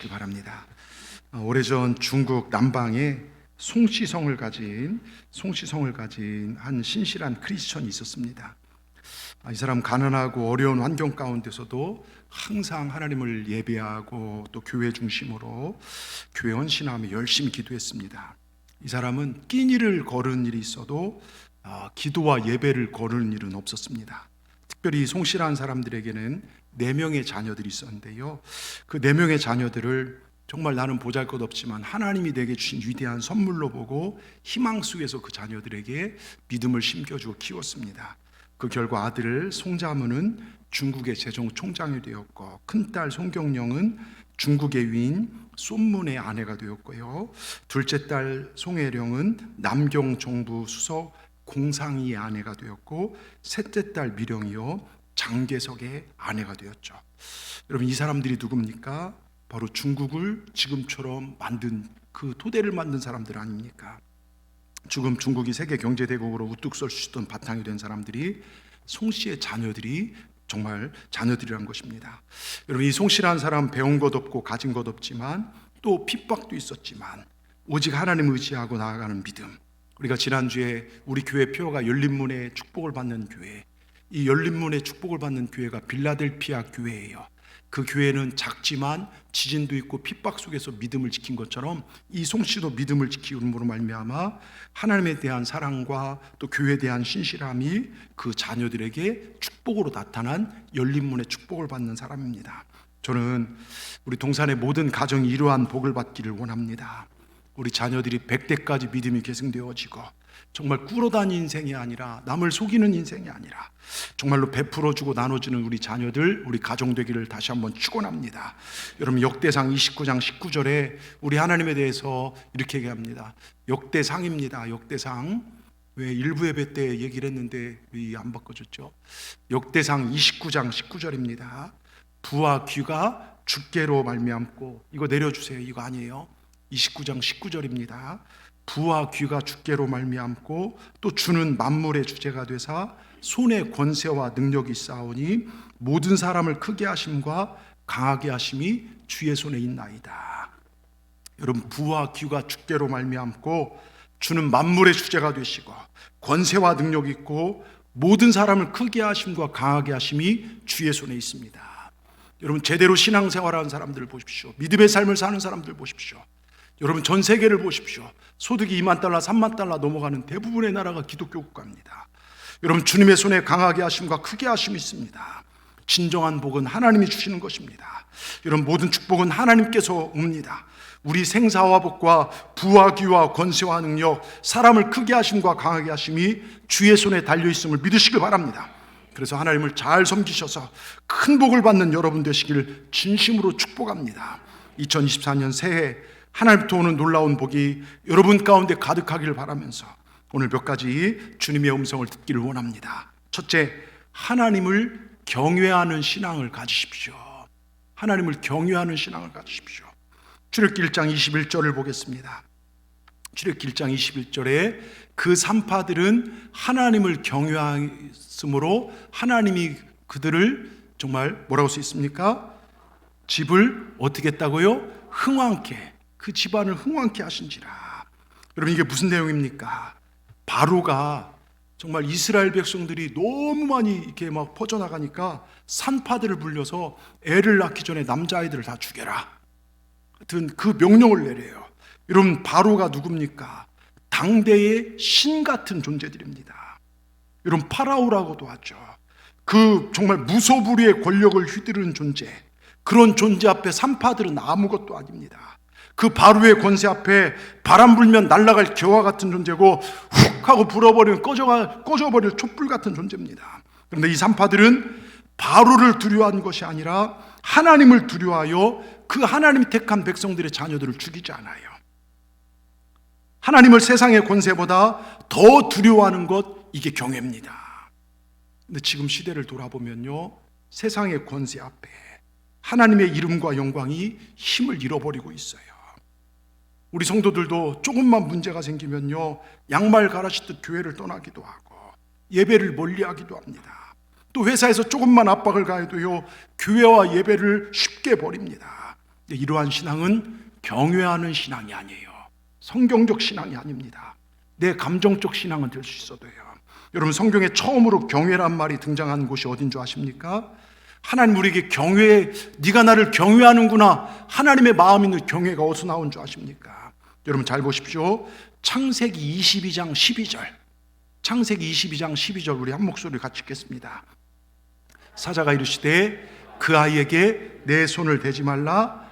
바랍니다. 오래전 중국 남방에 송시성을 가진 한 신실한 크리스천이 있었습니다. 이 사람 가난하고 어려운 환경 가운데서도 항상 하나님을 예배하고 또 교회 중심으로 교회 헌신하며 열심히 기도했습니다. 이 사람은 끼니를 거른 일이 있어도 기도와 예배를 거르는 일은 없었습니다. 특별히 송실한 사람들에게는 4명의 자녀들이 있었는데요, 그 4명의 자녀들을 정말 나는 보잘것없지만 하나님이 내게 주신 위대한 선물로 보고 희망 속에서 그 자녀들에게 믿음을 심겨주고 키웠습니다. 그 결과 아들 송자문은 중국의 재정 총장이 되었고, 큰딸 송경령은 중국의 위인 쏜문의 아내가 되었고요, 둘째 딸 송혜령은 남경 정부 수석 공상이의 아내가 되었고, 셋째 딸 미령이요 장계석의 아내가 되었죠. 여러분, 이 사람들이 누굽니까? 바로 중국을 지금처럼 만든, 그 토대를 만든 사람들 아닙니까? 지금 중국이 세계 경제대국으로 우뚝 설 수 있던 바탕이 된 사람들이 송씨의 자녀들이 정말 자녀들이란 것입니다. 여러분, 이 송씨라는 사람 배운 것 없고 가진 것 없지만 또 핍박도 있었지만 오직 하나님 의지하고 나아가는 믿음. 우리가 지난주에 우리 교회 표어가 열린문의 축복을 받는 교회, 이 열린문의 축복을 받는 교회가 빌라델피아 교회예요. 그 교회는 작지만 지진도 있고 핍박 속에서 믿음을 지킨 것처럼 이 송씨도 믿음을 지킴으로 말미암아 하나님에 대한 사랑과 또 교회에 대한 신실함이 그 자녀들에게 축복으로 나타난 열린문의 축복을 받는 사람입니다. 저는 우리 동산의 모든 가정이 이러한 복을 받기를 원합니다. 우리 자녀들이 100대까지 믿음이 계승되어지고 정말 꿇어다니는 인생이 아니라, 남을 속이는 인생이 아니라 정말로 베풀어주고 나눠주는 우리 자녀들, 우리 가정 되기를 다시 한번 축원합니다. 여러분, 역대상 29장 19절에 우리 하나님에 대해서 이렇게 얘기합니다. 역대상입니다. 역대상. 왜 일부 예배 때 얘기를 했는데 왜 안 바꿔줬죠? 역대상 29장 19절입니다. 부와 귀가 주께로 말미암고, 이거 내려주세요. 이거 아니에요. 29장 19절입니다. 부와 귀가 주께로 말미암고 또 주는 만물의 주제가 되사 손에 권세와 능력이 있사오니 모든 사람을 크게 하심과 강하게 하심이 주의 손에 있나이다. 여러분, 부와 귀가 주께로 말미암고 주는 만물의 주제가 되시고 권세와 능력이 있고 모든 사람을 크게 하심과 강하게 하심이 주의 손에 있습니다. 여러분, 제대로 신앙생활하는 사람들을 보십시오. 믿음의 삶을 사는 사람들 보십시오. 여러분, 전 세계를 보십시오. 소득이 2만 달러, 3만 달러 넘어가는 대부분의 나라가 기독교 국가입니다. 여러분, 주님의 손에 강하게 하심과 크게 하심이 있습니다. 진정한 복은 하나님이 주시는 것입니다. 여러분, 모든 축복은 하나님께서 옵니다. 우리 생사와 복과 부와 귀와 권세와 능력, 사람을 크게 하심과 강하게 하심이 주의 손에 달려있음을 믿으시길 바랍니다. 그래서 하나님을 잘 섬기셔서 큰 복을 받는 여러분 되시기를 진심으로 축복합니다. 2024년 새해 하나님부터 오는 놀라운 복이 여러분 가운데 가득하기를 바라면서 오늘 몇 가지 주님의 음성을 듣기를 원합니다. 첫째, 하나님을 경외하는 신앙을 가지십시오. 하나님을 경외하는 신앙을 가지십시오. 출애굽기 1장 21절을 보겠습니다. 출애굽기 1장 21절에 그 산파들은 하나님을 경외했으므로 하나님이 그들을 정말 뭐라고 써 있습니까? 집을 어떻게 했다고요? 흥왕케, 그 집안을 흥왕케 하신지라. 여러분, 이게 무슨 내용입니까? 바로가 정말 이스라엘 백성들이 너무 많이 이렇게 막 퍼져나가니까 산파들을 불려서 애를 낳기 전에 남자아이들을 다 죽여라 하여튼 그 명령을 내려요. 여러분, 바로가 누굽니까? 당대의 신 같은 존재들입니다. 여러분, 파라오라고도 하죠. 그 정말 무소불위의 권력을 휘두르는 존재, 그런 존재 앞에 산파들은 아무것도 아닙니다. 그 바로의 권세 앞에 바람 불면 날아갈 겨와 같은 존재고 훅 하고 불어버리면 꺼져버릴 촛불 같은 존재입니다. 그런데 이 산파들은 바로를 두려워한 것이 아니라 하나님을 두려워하여 그 하나님 택한 백성들의 자녀들을 죽이지 않아요. 하나님을 세상의 권세보다 더 두려워하는 것, 이게 경외입니다. 근데 지금 시대를 돌아보면요, 세상의 권세 앞에 하나님의 이름과 영광이 힘을 잃어버리고 있어요. 우리 성도들도 조금만 문제가 생기면요, 양말 갈아 신듯 교회를 떠나기도 하고 예배를 멀리하기도 합니다. 또 회사에서 조금만 압박을 가해도요, 교회와 예배를 쉽게 버립니다. 이러한 신앙은 경외하는 신앙이 아니에요. 성경적 신앙이 아닙니다. 내 감정적 신앙은 될 수 있어도 해요. 여러분, 성경에 처음으로 경외란 말이 등장한 곳이 어딘 줄 아십니까? 하나님 우리에게 경외, 네가 나를 경외하는구나, 하나님의 마음 있는 경외가 어디서 나온 줄 아십니까? 여러분 잘 보십시오. 창세기 22장 12절, 창세기 22장 12절 우리 한 목소리를 같이 읽겠습니다. 사자가 이르시되 그 아이에게 내 손을 대지 말라,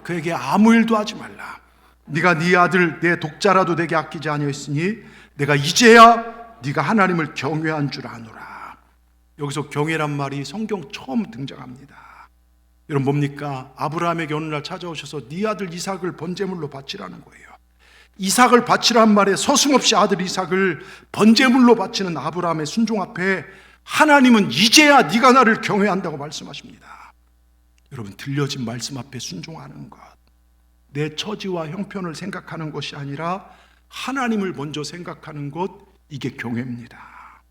그에게 아무 일도 하지 말라. 네가 네 아들 내 독자라도 되게 아끼지 아니하였으니 내가 이제야 네가 하나님을 경외한 줄 아노라. 여기서 경외란 말이 성경 처음 등장합니다. 여러분 뭡니까? 아브라함에게 어느 날 찾아오셔서 네 아들 이삭을 번제물로 바치라는 거예요. 이삭을 바치란 말에 서슴없이 아들 이삭을 번제물로 바치는 아브라함의 순종 앞에 하나님은 이제야 네가 나를 경외한다고 말씀하십니다. 여러분, 들려진 말씀 앞에 순종하는 것, 내 처지와 형편을 생각하는 것이 아니라 하나님을 먼저 생각하는 것, 이게 경외입니다.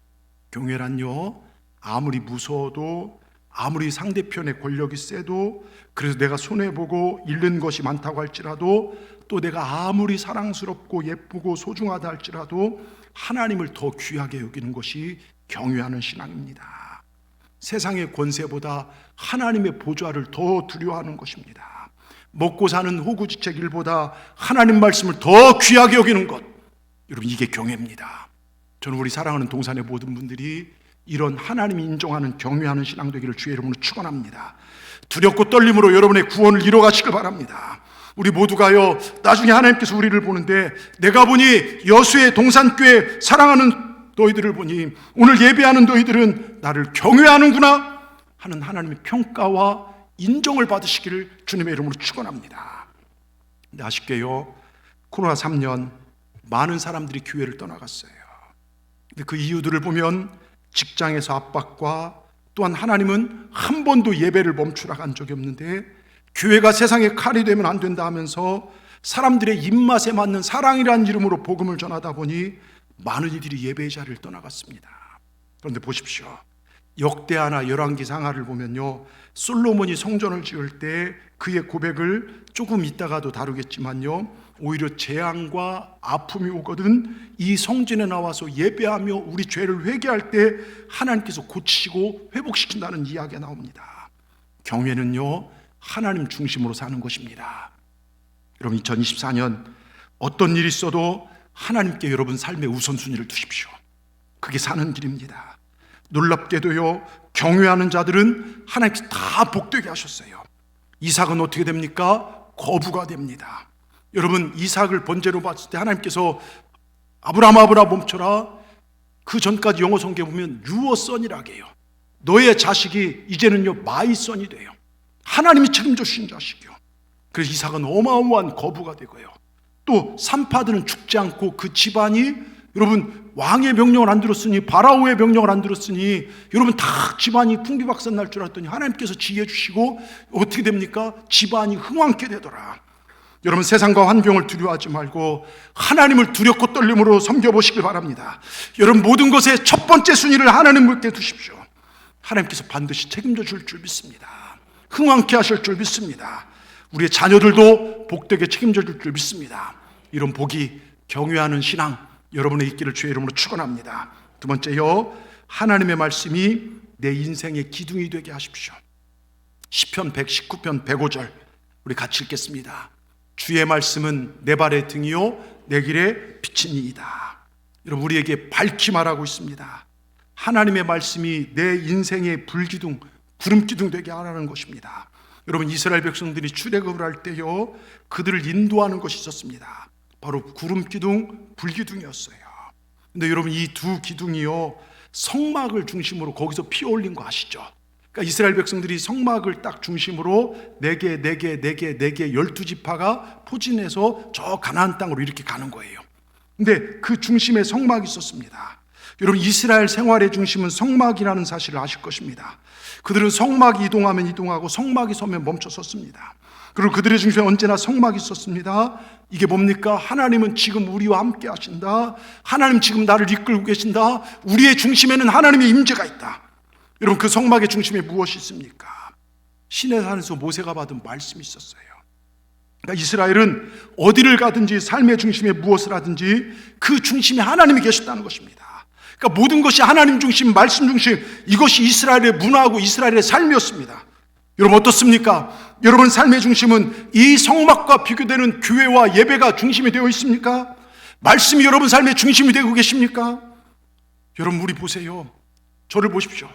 경외란요, 아무리 무서워도, 아무리 상대편의 권력이 세도, 그래서 내가 손해보고 잃는 것이 많다고 할지라도, 또 내가 아무리 사랑스럽고 예쁘고 소중하다 할지라도 하나님을 더 귀하게 여기는 것이 경외하는 신앙입니다. 세상의 권세보다 하나님의 보좌를 더 두려워하는 것입니다. 먹고 사는 호구지책 일보다 하나님 말씀을 더 귀하게 여기는 것, 여러분 이게 경외입니다. 저는 우리 사랑하는 동산의 모든 분들이 이런 하나님이 인정하는 경외하는 신앙 되기를 주의 이름으로 축원합니다. 두렵고 떨림으로 여러분의 구원을 이뤄가시길 바랍니다. 우리 모두가요, 나중에 하나님께서 우리를 보는데 내가 보니 여수의 동산교회 사랑하는 너희들을 보니 오늘 예배하는 너희들은 나를 경외하는구나 하는 하나님의 평가와 인정을 받으시기를 주님의 이름으로 축원합니다. 근데 아쉽게요, 코로나 3년 많은 사람들이 교회를 떠나갔어요. 근데 그 이유들을 보면 직장에서 압박과 또한 하나님은 한 번도 예배를 멈추라고 한 적이 없는데 교회가 세상의 칼이 되면 안 된다 하면서 사람들의 입맛에 맞는 사랑이라는 이름으로 복음을 전하다 보니 많은 이들이 예배의 자리를 떠나갔습니다. 그런데 보십시오. 역대하나 열왕기상하를 보면요, 솔로몬이 성전을 지을 때 그의 고백을 조금 이따가도 다루겠지만요, 오히려 재앙과 아픔이 오거든 이 성전에 나와서 예배하며 우리 죄를 회개할 때 하나님께서 고치시고 회복시킨다는 이야기가 나옵니다. 경외는요, 하나님 중심으로 사는 것입니다. 여러분, 2024년 어떤 일이 있어도 하나님께 여러분 삶의 우선순위를 두십시오. 그게 사는 길입니다. 놀랍게도요, 경외하는 자들은 하나님께서 다 복되게 하셨어요. 이삭은 어떻게 됩니까? 거부가 됩니다. 여러분, 이삭을 번제로 바칠 때 하나님께서 아브라함아 멈춰라, 그 전까지 영어 성경에 보면 your son이라고 해요. 너의 자식이 이제는요 my son이 돼요. 하나님이 책임져 주신 자식이요. 그래서 이삭은 어마어마한 거부가 되고요, 또 산파들은 죽지 않고 그 집안이, 여러분 왕의 명령을 안 들었으니, 바라오의 명령을 안 들었으니 여러분 다 집안이 풍비박산 날 줄 알았더니 하나님께서 지혜 주시고 어떻게 됩니까? 집안이 흥왕케 되더라. 여러분, 세상과 환경을 두려워하지 말고 하나님을 두렵고 떨림으로 섬겨보시길 바랍니다. 여러분, 모든 것의 첫 번째 순위를 하나님께 두십시오. 하나님께서 반드시 책임져 줄 믿습니다. 흥왕케 하실 줄 믿습니다. 우리의 자녀들도 복되게 책임져 줄 믿습니다. 이런 복이 경외하는 신앙 여러분의 있기를 주의 이름으로 축원합니다. 두 번째요, 하나님의 말씀이 내 인생의 기둥이 되게 하십시오. 시편 119편 105절 우리 같이 읽겠습니다. 주의 말씀은 내 발의 등이요 내 길에 비치니이다. 여러분, 우리에게 밝히 말하고 있습니다. 하나님의 말씀이 내 인생의 불기둥, 구름기둥 되게 하라는 것입니다. 여러분, 이스라엘 백성들이 출애굽을 할 때요, 그들을 인도하는 것이 있었습니다. 바로 구름기둥, 불기둥이었어요. 근데 여러분, 이 두 기둥이요, 성막을 중심으로 거기서 피어 올린 거 아시죠? 그러니까 이스라엘 백성들이 성막을 딱 중심으로 4개, 12지파가 포진해서 저 가나안 땅으로 이렇게 가는 거예요. 근데 그 중심에 성막이 있었습니다. 여러분, 이스라엘 생활의 중심은 성막이라는 사실을 아실 것입니다. 그들은 성막이 이동하면 이동하고 성막이 서면 멈춰 섰습니다. 그리고 그들의 중심에 언제나 성막이 있었습니다. 이게 뭡니까? 하나님은 지금 우리와 함께 하신다. 하나님 지금 나를 이끌고 계신다. 우리의 중심에는 하나님의 임재가 있다. 여러분, 그 성막의 중심에 무엇이 있습니까? 시내산에서 모세가 받은 말씀이 있었어요. 그러니까 이스라엘은 어디를 가든지 삶의 중심에 무엇을 하든지 그 중심에 하나님이 계셨다는 것입니다. 그러니까 모든 것이 하나님 중심, 말씀 중심, 이것이 이스라엘의 문화하고 이스라엘의 삶이었습니다. 여러분 어떻습니까? 여러분 삶의 중심은 이 성막과 비교되는 교회와 예배가 중심이 되어 있습니까? 말씀이 여러분 삶의 중심이 되고 계십니까? 여러분 우리 보세요. 저를 보십시오.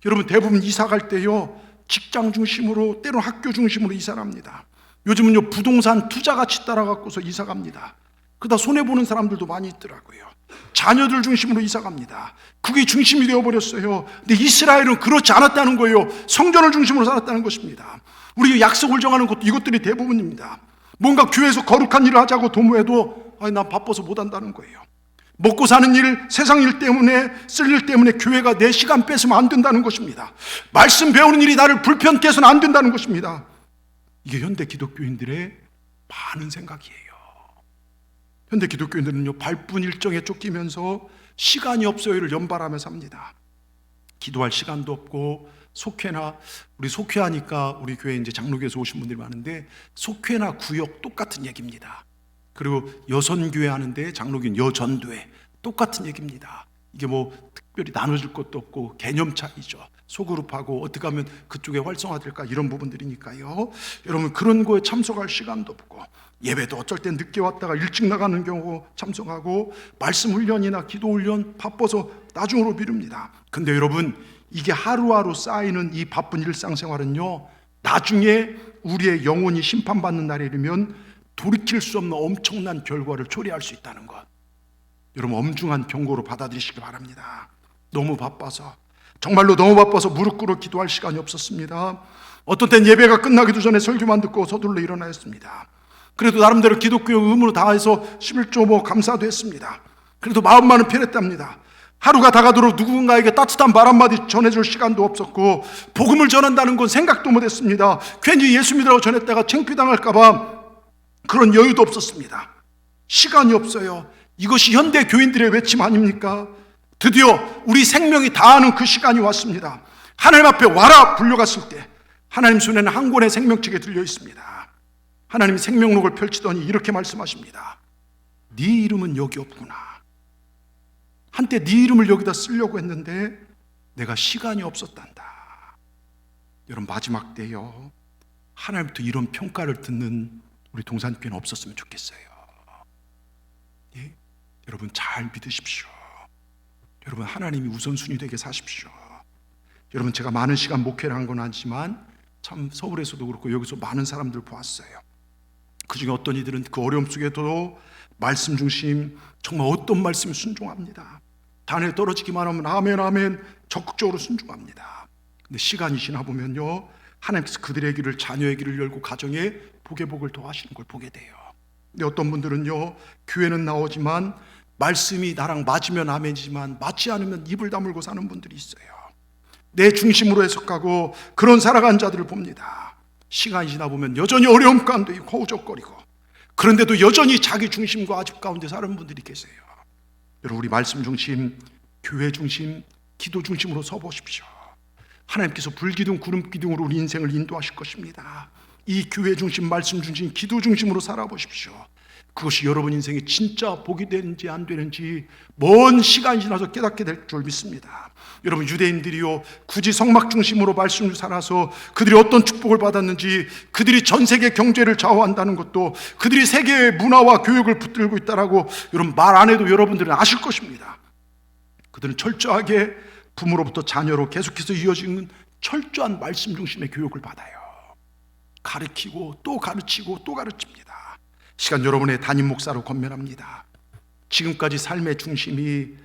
여러분 대부분 이사 갈 때요, 직장 중심으로, 때로는 학교 중심으로 이사를 합니다. 요즘은요 부동산 투자같이 따라갖고서 이사 갑니다. 그러다 손해보는 사람들도 많이 있더라고요. 자녀들 중심으로 이사 갑니다. 그게 중심이 되어버렸어요. 근데 이스라엘은 그렇지 않았다는 거예요. 성전을 중심으로 살았다는 것입니다. 우리 약속을 정하는 것도 이것들이 대부분입니다. 뭔가 교회에서 거룩한 일을 하자고 도모해도 난 바빠서 못한다는 거예요. 먹고 사는 일, 세상 일 때문에, 쓸 일 때문에 교회가 내 시간 뺏으면 안 된다는 것입니다. 말씀 배우는 일이 나를 불편케 해서는 안 된다는 것입니다. 이게 현대 기독교인들의 많은 생각이에요. 현대 기독교인들은요, 발분 일정에 쫓기면서 시간이 없어요를 연발하며 삽니다. 기도할 시간도 없고, 속회나, 우리 속회하니까 우리 교회 이제 장로교에서 오신 분들이 많은데, 속회나 구역 똑같은 얘기입니다. 그리고 여선교회 하는데 장로교는 여전교회 똑같은 얘기입니다. 이게 뭐 특별히 나눠줄 것도 없고 개념 차이죠. 소그룹하고 어떻게 하면 그쪽에 활성화될까 이런 부분들이니까요. 여러분 그런 거에 참석할 시간도 없고, 예배도 어쩔 땐 늦게 왔다가 일찍 나가는 경우 참석하고, 말씀 훈련이나 기도 훈련 바빠서 나중으로 미룹니다. 근데 여러분 이게 하루하루 쌓이는 이 바쁜 일상생활은요, 나중에 우리의 영혼이 심판받는 날에 이르면 돌이킬 수 없는 엄청난 결과를 초래할 수 있다는 것, 여러분 엄중한 경고로 받아들이시기 바랍니다. 너무 바빠서, 정말로 너무 바빠서 무릎 꿇어 기도할 시간이 없었습니다. 어떤 땐 예배가 끝나기도 전에 설교만 듣고 서둘러 일어나 했습니다. 그래도 나름대로 기독교 의무로 다해서 11조 뭐 감사도 했습니다. 그래도 마음만은 편했답니다. 하루가 다가도록 누군가에게 따뜻한 말 한마디 전해줄 시간도 없었고, 복음을 전한다는 건 생각도 못했습니다. 괜히 예수 믿으라고 전했다가 창피당할까봐 그런 여유도 없었습니다. 시간이 없어요. 이것이 현대 교인들의 외침 아닙니까? 드디어 우리 생명이 다하는 그 시간이 왔습니다. 하나님 앞에 와라 불려갔을 때 하나님 손에는 한 권의 생명책이 들려 있습니다. 하나님이 생명록을 펼치더니 이렇게 말씀하십니다. 네 이름은 여기 없구나. 한때 네 이름을 여기다 쓰려고 했는데 내가 시간이 없었단다. 여러분 마지막 때요, 하나님부터 이런 평가를 듣는 우리 동산교회는 없었으면 좋겠어요. 예? 여러분 잘 믿으십시오. 여러분 하나님이 우선순위 되게 사십시오. 여러분 제가 많은 시간 목회를 한 건 아니지만 참 서울에서도 그렇고 여기서 많은 사람들 보았어요. 그 중에 어떤 이들은 그 어려움 속에도 말씀 중심, 정말 어떤 말씀이 순종합니다. 단에 떨어지기만 하면 아멘 아멘 적극적으로 순종합니다. 근데 시간이 지나 보면요, 하나님께서 그들의 길을, 자녀의 길을 열고 가정에 복의 복을 더하시는 걸 보게 돼요. 근데 어떤 분들은요, 교회는 나오지만 말씀이 나랑 맞으면 아멘이지만 맞지 않으면 입을 다물고 사는 분들이 있어요. 내 중심으로 해석하고 그런 살아간 자들을 봅니다. 시간이 지나 보면 여전히 어려움 가운데 허우적거리고, 그런데도 여전히 자기 중심과 아집 가운데 사는 분들이 계세요. 여러분 우리 말씀 중심, 교회 중심, 기도 중심으로 서보십시오. 하나님께서 불기둥 구름기둥으로 우리 인생을 인도하실 것입니다. 이 교회 중심, 말씀 중심, 기도 중심으로 살아보십시오. 그것이 여러분 인생에 진짜 복이 되는지 안 되는지 먼 시간이 지나서 깨닫게 될 줄 믿습니다. 여러분 유대인들이요, 굳이 성막 중심으로 말씀을 살아서 그들이 어떤 축복을 받았는지, 그들이 전 세계 경제를 좌우한다는 것도, 그들이 세계의 문화와 교육을 붙들고 있다라고 여러분 말 안 해도 여러분들은 아실 것입니다. 그들은 철저하게 부모로부터 자녀로 계속해서 이어지는 철저한 말씀 중심의 교육을 받아요. 가르치고 또 가르치고 또 가르칩니다. 시간 여러분의 담임 목사로 권면합니다. 지금까지 삶의 중심이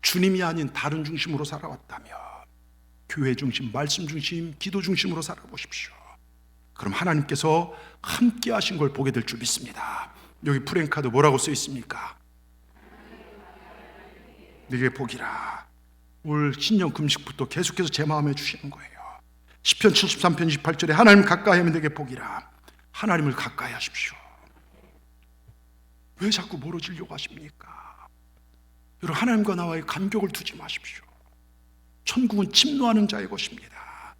주님이 아닌 다른 중심으로 살아왔다면 교회 중심, 말씀 중심, 기도 중심으로 살아보십시오. 그럼 하나님께서 함께 하신 걸 보게 될 줄 믿습니다. 여기 프랭카드 뭐라고 써 있습니까? 네게 복이라. 올 신년 금식부터 계속해서 제 마음에 주시는 거예요. 시편 73편 28절에 하나님 가까이 하면 내게 복이라. 하나님을 가까이 하십시오. 왜 자꾸 멀어지려고 하십니까? 여러분 하나님과 나와의 간격을 두지 마십시오. 천국은 침노하는 자의 것입니다.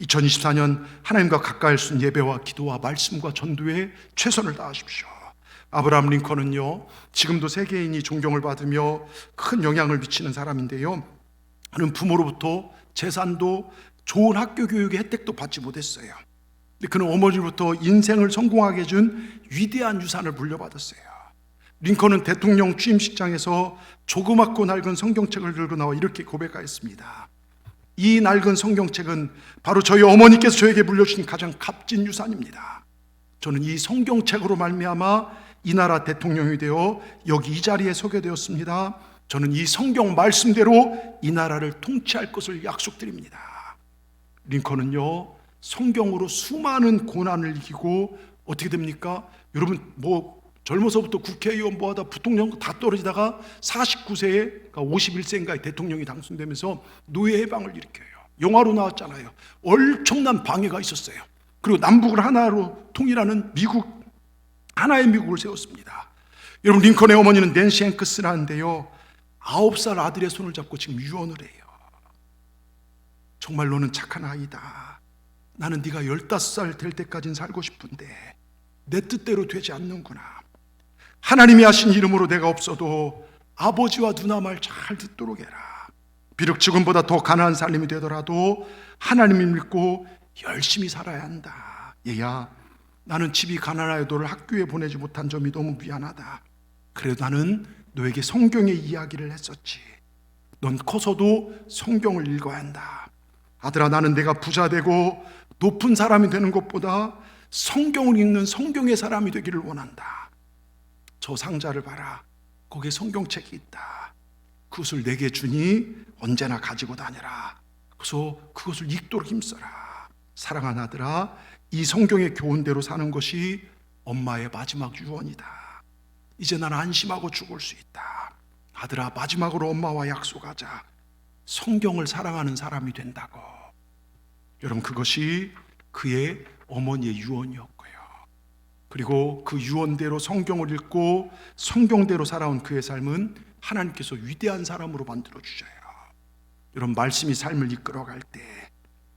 2024년 하나님과 가까이 할 수 있는 예배와 기도와 말씀과 전도에 최선을 다하십시오. 아브라함 링컨은요, 지금도 세계인이 존경을 받으며 큰 영향을 미치는 사람인데요, 그는 부모로부터 재산도 좋은 학교 교육의 혜택도 받지 못했어요. 근데 그는 어머니로부터 인생을 성공하게 해준 위대한 유산을 물려받았어요. 링컨은 대통령 취임식장에서 조그맣고 낡은 성경책을 들고 나와 이렇게 고백하였습니다. 이 낡은 성경책은 바로 저희 어머니께서 저에게 물려주신 가장 값진 유산입니다. 저는 이 성경책으로 말미암아 이 나라 대통령이 되어 여기 이 자리에 서게 되었습니다. 저는 이 성경 말씀대로 이 나라를 통치할 것을 약속드립니다. 링컨은요, 성경으로 수많은 고난을 이기고 어떻게 됩니까? 여러분, 젊어서부터 국회의원 뭐하다 부통령 다 떨어지다가 49세에, 그러니까 51세인가에 대통령이 당선되면서 노예 해방을 일으켜요. 영화로 나왔잖아요. 엄청난 방해가 있었어요. 그리고 남북을 하나로 통일하는 미국, 하나의 미국을 세웠습니다. 여러분, 링컨의 어머니는 낸시 행크스라는데요, 9살 아들의 손을 잡고 지금 유언을 해요. 정말 너는 착한 아이다. 나는 네가 15살 될 때까지는 살고 싶은데 내 뜻대로 되지 않는구나. 하나님이 하신 이름으로 내가 없어도 아버지와 누나 말 잘 듣도록 해라. 비록 지금보다 더 가난한 삶이 되더라도 하나님을 믿고 열심히 살아야 한다. 얘야, 나는 집이 가난하여 너를 학교에 보내지 못한 점이 너무 미안하다. 그래도 나는 너에게 성경의 이야기를 했었지. 넌 커서도 성경을 읽어야 한다. 아들아, 나는 내가 부자 되고 높은 사람이 되는 것보다 성경을 읽는 성경의 사람이 되기를 원한다. 저 상자를 봐라. 거기에 성경책이 있다. 그것을 내게 주니 언제나 가지고 다녀라. 그래서 그것을 읽도록 힘써라. 사랑하는 아들아, 이 성경의 교훈대로 사는 것이 엄마의 마지막 유언이다. 이제 난 안심하고 죽을 수 있다. 아들아, 마지막으로 엄마와 약속하자. 성경을 사랑하는 사람이 된다고. 여러분, 그것이 그의 어머니의 유언이었고요. 그리고 그 유언대로 성경을 읽고 성경대로 살아온 그의 삶은 하나님께서 위대한 사람으로 만들어 주셔요. 여러분, 말씀이 삶을 이끌어갈 때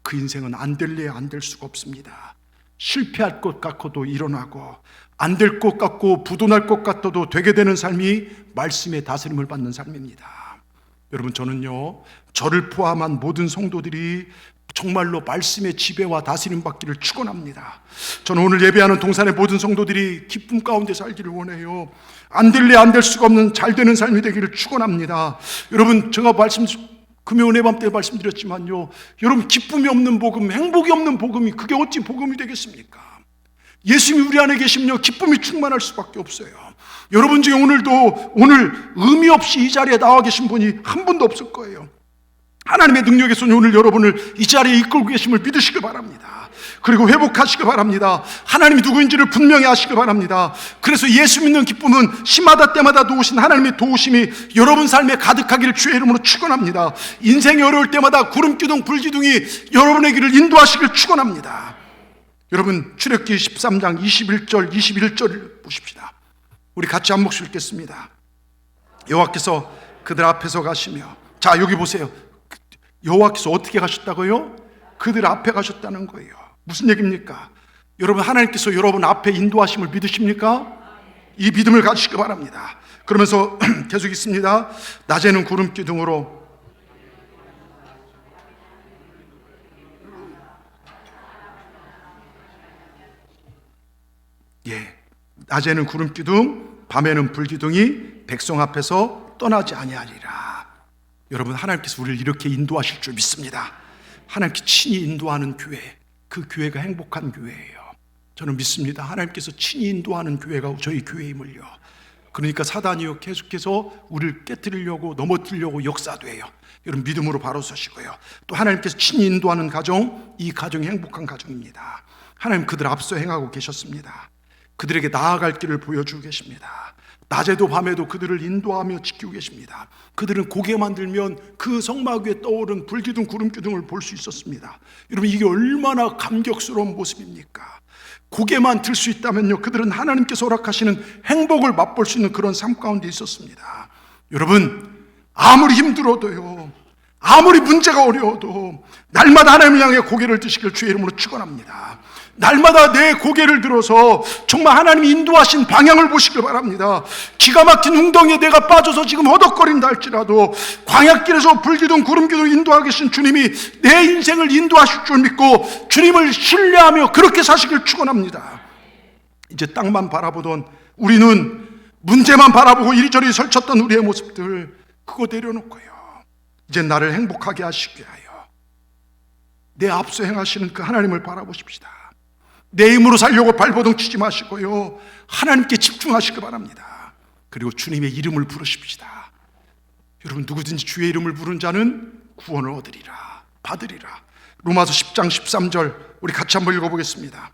그 인생은 안 될래 안 될 수가 없습니다. 실패할 것 같고도 일어나고, 안 될 것 같고 부도날 것 같아도 되게 되는 삶이 말씀의 다스림을 받는 삶입니다. 여러분, 저는요, 저를 포함한 모든 성도들이 정말로 말씀의 지배와 다스림 받기를 축원합니다. 저는 오늘 예배하는 동산의 모든 성도들이 기쁨 가운데 살기를 원해요. 안 될래 안 될 수가 없는 잘 되는 삶이 되기를 축원합니다. 여러분, 제가 금요은혜 밤 때 말씀드렸지만요, 여러분, 기쁨이 없는 복음, 행복이 없는 복음이 그게 어찌 복음이 되겠습니까? 예수님이 우리 안에 계시면요, 기쁨이 충만할 수밖에 없어요. 여러분 중에 오늘 의미 없이 이 자리에 나와 계신 분이 한 분도 없을 거예요. 하나님의 능력의 손이 오늘 여러분을 이 자리에 이끌고 계심을 믿으시길 바랍니다. 그리고 회복하시길 바랍니다. 하나님이 누구인지를 분명히 아시길 바랍니다. 그래서 예수 믿는 기쁨은 시마다 때마다 도우신 하나님의 도우심이 여러분 삶에 가득하기를 주의 이름으로 축원합니다. 인생이 어려울 때마다 구름기둥 불기둥이 여러분의 길을 인도하시길 축원합니다. 여러분, 출애굽기 13장 21절 21절을 보십시다. 우리 같이 한 목소리 읽겠습니다. 여호와께서 그들 앞에서 가시며, 자, 여기 보세요. 여호와께서 어떻게 가셨다고요? 그들 앞에 가셨다는 거예요. 무슨 얘기입니까? 여러분, 하나님께서 여러분 앞에 인도하심을 믿으십니까? 이 믿음을 가지시기 바랍니다. 그러면서 계속 있습니다. 낮에는 구름 기둥으로, 낮에는 구름 기둥, 밤에는 불 기둥이 백성 앞에서 떠나지 아니하리라. 여러분, 하나님께서 우리를 이렇게 인도하실 줄 믿습니다. 하나님께 친히 인도하는 교회, 그 교회가 행복한 교회예요. 저는 믿습니다. 하나님께서 친히 인도하는 교회가 저희 교회임을요. 그러니까 사단이요, 계속해서 우리를 깨뜨리려고, 넘어뜨리려고 역사돼요. 여러분, 믿음으로 바로 서시고요. 또 하나님께서 친히 인도하는 가정, 이 가정이 행복한 가정입니다. 하나님 그들 앞서 행하고 계셨습니다. 그들에게 나아갈 길을 보여주고 계십니다. 낮에도 밤에도 그들을 인도하며 지키고 계십니다. 그들은 고개만 들면 그 성막 위에 떠오른 불기둥 구름기둥을 볼 수 있었습니다. 여러분, 이게 얼마나 감격스러운 모습입니까? 고개만 들 수 있다면요, 그들은 하나님께서 허락하시는 행복을 맛볼 수 있는 그런 삶 가운데 있었습니다. 여러분, 아무리 힘들어도요, 아무리 문제가 어려워도 날마다 하나님을 향해 고개를 드시길 주의 이름으로 축원합니다. 날마다 내 고개를 들어서 정말 하나님이 인도하신 방향을 보시길 바랍니다. 기가 막힌 웅덩이에 내가 빠져서 지금 허덕거린다 할지라도 광야길에서 불기둥 구름기둥 인도하고 계신 주님이 내 인생을 인도하실 줄 믿고 주님을 신뢰하며 그렇게 사시길 축원합니다. 이제 땅만 바라보던 우리는 문제만 바라보고 이리저리 설쳤던 우리의 모습들 그거 내려놓고요, 이제 나를 행복하게 하시기 위하여 내 앞서 행하시는 그 하나님을 바라보십시다. 내 힘으로 살려고 발버둥 치지 마시고요, 하나님께 집중하시기 바랍니다. 그리고 주님의 이름을 부르십시다. 여러분, 누구든지 주의 이름을 부른 자는 구원을 얻으리라, 받으리라. 로마서 10장 13절 우리 같이 한번 읽어보겠습니다.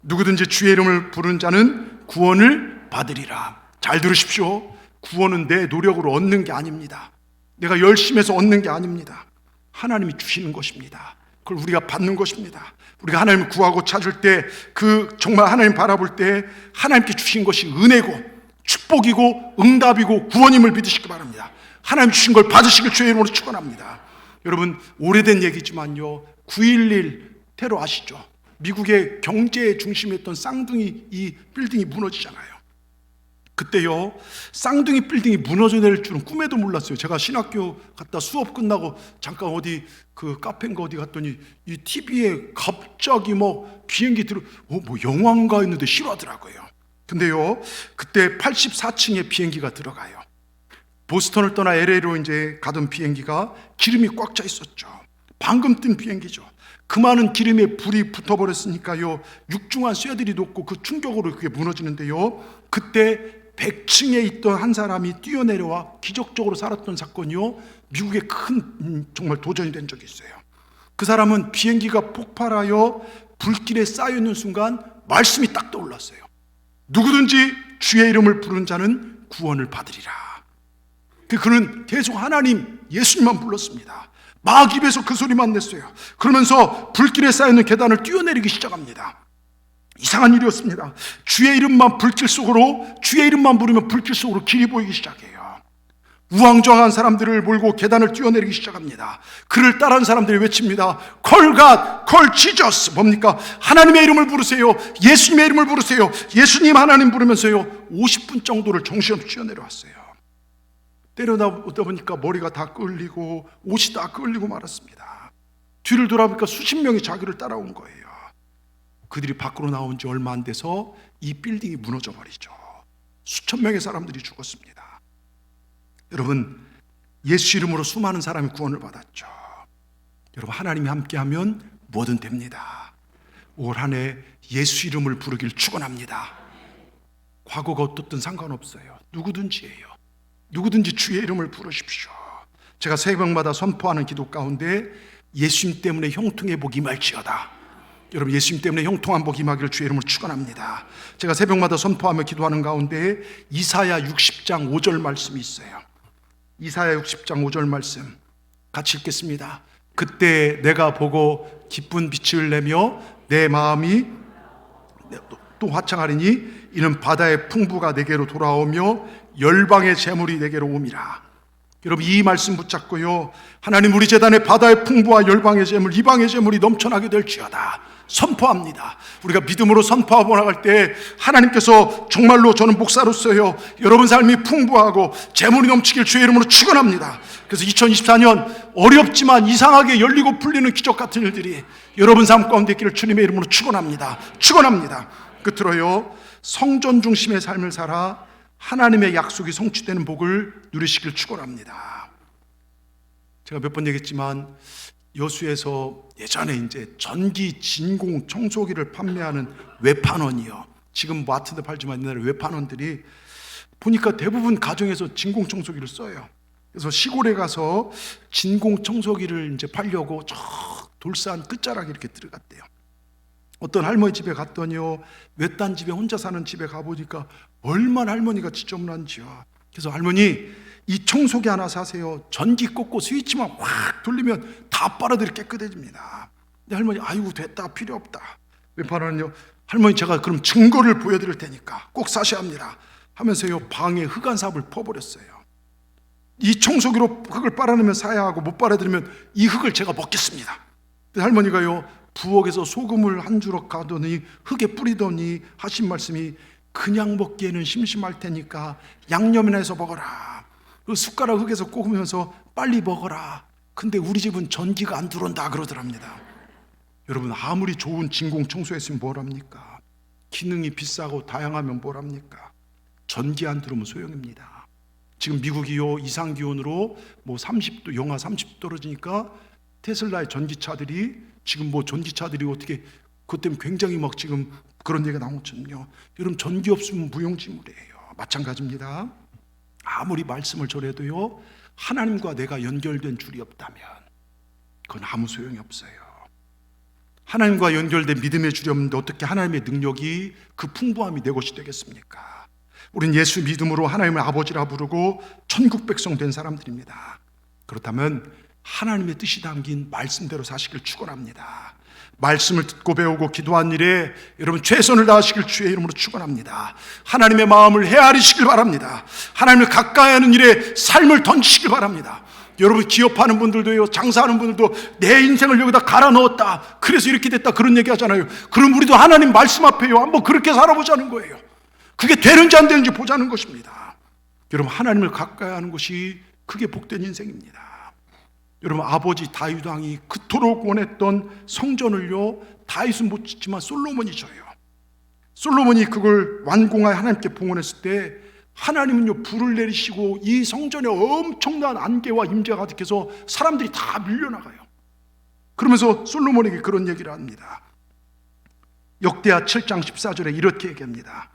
누구든지 주의 이름을 부른 자는 구원을 받으리라. 잘 들으십시오. 구원은 내 노력으로 얻는 게 아닙니다. 내가 열심히 해서 얻는 게 아닙니다. 하나님이 주시는 것입니다. 그걸 우리가 받는 것입니다. 우리가 하나님을 구하고 찾을 때, 그 정말 하나님 바라볼 때 하나님께 주신 것이 은혜고 축복이고 응답이고 구원임을 믿으시기 바랍니다. 하나님 주신 걸 받으시길 주의 이름으로 축원합니다. 여러분, 오래된 얘기지만요, 9.11 테러 아시죠? 미국의 경제의 중심이었던 쌍둥이 이 빌딩이 무너지잖아요. 그때요, 쌍둥이 빌딩이 무너져 내릴 줄은 꿈에도 몰랐어요. 제가 신학교 갔다 수업 끝나고 잠깐 어디 그 카페인가 어디 갔더니 이 TV에 갑자기 뭐 비행기 뭐 영화인가 했는데 실화더라고요. 근데요, 그때 84층에 비행기가 들어가요. 보스턴을 떠나 LA로 이제 가던 비행기가 기름이 꽉 차 있었죠. 방금 뜬 비행기죠. 그 많은 기름에 불이 붙어버렸으니까요, 육중한 쇠들이 녹고 그 충격으로 그게 무너지는데요, 그때 100층에 있던 한 사람이 뛰어내려와 기적적으로 살았던 사건이요, 미국의 큰 정말 도전이 된 적이 있어요. 그 사람은 비행기가 폭발하여 불길에 쌓여있는 순간 말씀이 딱 떠올랐어요. 누구든지 주의 이름을 부른 자는 구원을 받으리라. 그는 계속 하나님, 예수님만 불렀습니다. 막 입에서 그 소리만 냈어요. 그러면서 불길에 쌓여있는 계단을 뛰어내리기 시작합니다. 이상한 일이었습니다. 주의 이름만 불길 속으로, 주의 이름만 부르면 불길 속으로 길이 보이기 시작해요. 우왕좌왕한 사람들을 몰고 계단을 뛰어내리기 시작합니다. 그를 따라한 사람들이 외칩니다. Call God, call Jesus. 뭡니까? 하나님의 이름을 부르세요. 예수님의 이름을 부르세요. 예수님 하나님 부르면서요, 50분 정도를 정신없이 뛰어내려왔어요. 때려다 보니까 머리가 다 끌리고 옷이 다 끌리고 말았습니다. 뒤를 돌아보니까 수십 명이 자기를 따라온 거예요. 그들이 밖으로 나온 지 얼마 안 돼서 이 빌딩이 무너져 버리죠. 수천 명의 사람들이 죽었습니다. 여러분, 예수 이름으로 수많은 사람이 구원을 받았죠. 여러분, 하나님이 함께하면 뭐든 됩니다. 올 한 해 예수 이름을 부르길 축원합니다. 과거가 어떻든 상관없어요. 누구든지예요. 누구든지 주의 이름을 부르십시오. 제가 새벽마다 선포하는 기도 가운데 예수님 때문에 형통의 복이 임할지어다. 여러분, 예수님 때문에 형통한 복이 임하기를 주의 이름으로 축원합니다. 제가 새벽마다 선포하며 기도하는 가운데 이사야 60장 5절 말씀이 있어요. 이사야 60장 5절 말씀 같이 읽겠습니다. 그때 내가 보고 기쁜 빛을 내며 내 마음이 또 화창하리니 이는 바다의 풍부가 내게로 돌아오며 열방의 재물이 내게로 옴이라. 여러분, 이 말씀 붙잡고요, 하나님 우리 재단에 바다의 풍부와 열방의 재물, 이방의 재물이 넘쳐나게 될지어다 선포합니다. 우리가 믿음으로 선포하고 나갈 때 하나님께서 정말로, 저는 목사로서요, 여러분 삶이 풍부하고 재물이 넘치길 주의 이름으로 축원합니다. 그래서 2024년 어렵지만 이상하게 열리고 풀리는 기적 같은 일들이 여러분 삶 가운데 있기를 주님의 이름으로 축원합니다. 축원합니다. 끝으로요, 성전 중심의 삶을 살아 하나님의 약속이 성취되는 복을 누리시길 축원합니다. 제가 몇 번 얘기했지만 여수에서 예전에 이제 전기 진공 청소기를 판매하는 외판원이요, 지금 마트도 팔지만 옛날에 외판원들이 보니까 대부분 가정에서 진공 청소기를 써요. 그래서 시골에 가서 진공 청소기를 이제 팔려고 저 돌산 끝자락에 이렇게 들어갔대요. 어떤 할머니 집에 갔더니요, 외딴 집에 혼자 사는 집에 가보니까 얼마나 할머니가 지저분한지요. 그래서 할머니, 이 청소기 하나 사세요. 전기 꽂고 스위치만 확 돌리면 다 빨아들이 깨끗해집니다. 근데 할머니, 아이고 됐다, 필요 없다. 외판원은요, 할머니 제가 그럼 증거를 보여드릴 테니까 꼭 사셔야 합니다 하면서요, 방에 흑안삽을 퍼버렸어요. 이 청소기로 흙을 빨아내면 사야 하고 못 빨아들이면 이 흙을 제가 먹겠습니다. 할머니가요, 부엌에서 소금을 한 주럭 가더니 흙에 뿌리더니 하신 말씀이, 그냥 먹기에는 심심할 테니까 양념이나 해서 먹어라. 그 숟가락 흙에서 꼬으면서 빨리 먹어라. 근데 우리 집은 전기가 안 들어온다 그러더랍니다. 여러분, 아무리 좋은 진공 청소했으면 뭐랍니까? 기능이 비싸고 다양하면 뭐랍니까? 전기 안 들어오면 소용입니다. 지금 미국이요, 이상기온으로 뭐 30도, 영하 30도 떨어지니까 테슬라의 전기차들이 지금 뭐 전기차들이 어떻게 그것 때문에 굉장히 막 지금 그런 얘기가 나오거든요. 여러분, 전기 없으면 무용지물이에요. 마찬가지입니다. 아무리 말씀을 전해도요, 하나님과 내가 연결된 줄이 없다면 그건 아무 소용이 없어요. 하나님과 연결된 믿음의 줄이 없는데 어떻게 하나님의 능력이, 그 풍부함이 내 것이 되겠습니까? 우린 예수 믿음으로 하나님을 아버지라 부르고 천국 백성 된 사람들입니다. 그렇다면 하나님의 뜻이 담긴 말씀대로 사시길 축원합니다. 말씀을 듣고 배우고 기도한 일에 여러분 최선을 다하시길 주의 이름으로 축원합니다. 하나님의 마음을 헤아리시길 바랍니다. 하나님을 가까이 하는 일에 삶을 던지시길 바랍니다. 여러분, 기업하는 분들도요, 장사하는 분들도 내 인생을 여기다 갈아 넣었다, 그래서 이렇게 됐다, 그런 얘기 하잖아요. 그럼 우리도 하나님 말씀 앞에요, 한번 그렇게 살아보자는 거예요. 그게 되는지 안 되는지 보자는 것입니다. 여러분, 하나님을 가까이 하는 것이 그게 복된 인생입니다. 여러분, 아버지 다윗 왕이 그토록 원했던 성전을요, 다윗은 못 짓지만 솔로몬이 져요. 솔로몬이 그걸 완공하여 하나님께 봉헌했을 때 하나님은요, 불을 내리시고 이 성전에 엄청난 안개와 임재가 가득해서 사람들이 다 밀려나가요. 그러면서 솔로몬에게 그런 얘기를 합니다. 역대하 7장 14절에 이렇게 얘기합니다.